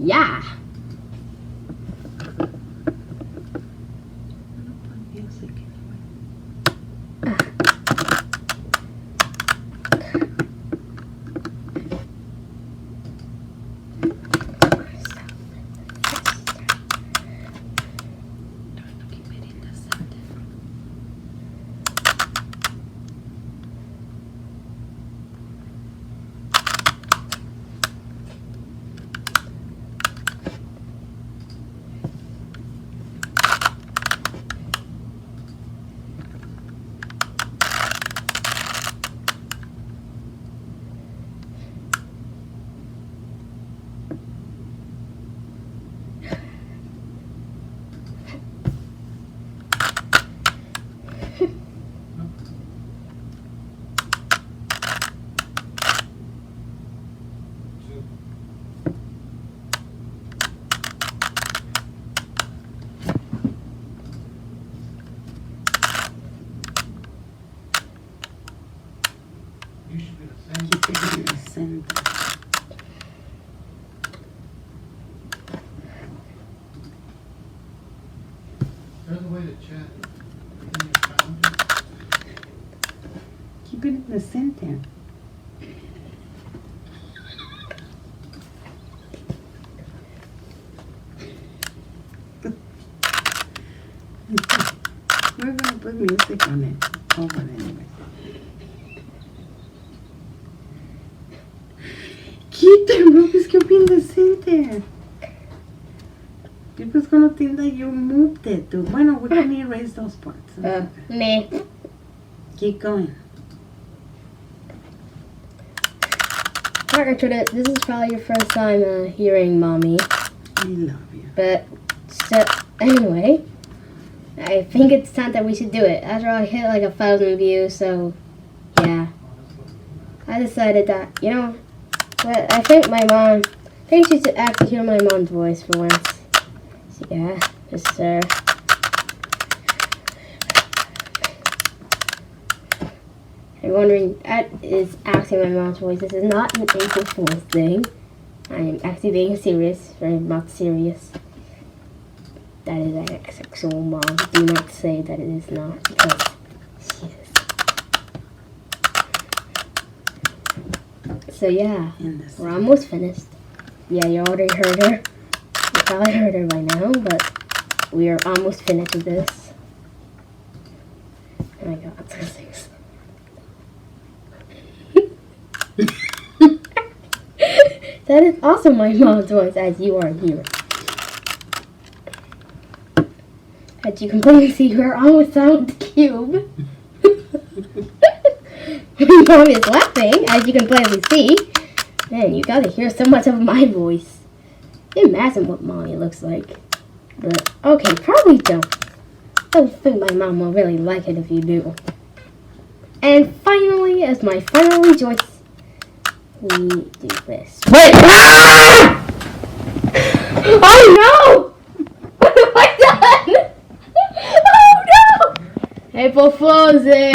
Yeah. Keep it in the center. There's a way to chat. Can you found it? Keep it in the center. We're gonna put music on it. Oh, but anyway. Keep the Rubik's Cube in the center. People's gonna think that you moved it. Bueno, we can erase those parts. Me. Keep going. Alright, Gertrude, this is probably your first time hearing Mommy. We love you. But, so, anyway, I think it's time that we should do it. After all, I hit like 1,000 views, so, yeah. I decided that, you know, but I think my mom, I think she should actually hear my mom's voice for once. So, yeah, just, you're wondering, that is actually my mom's voice. This is not an April Fool's thing. I am actually being serious, very much serious. That is an asexual mom. Do not say that it is not, because she is. So yeah, we're almost finished. Yeah, you already heard her. You probably heard her by now, but we are almost finished with this. Oh my god, those things. That is also my mom's voice, as you are here. As you can clearly see, we're almost out the cube. My mom is laughing, as you can plainly see. Man, you gotta hear so much of my voice. Imagine what Mommy looks like. But, okay, probably don't. Don't think my mom will really like it if you do. And finally, as my final rejoice, we do this. Wait! Ah! Oh no! What have I done? Oh no! April Fool's Day!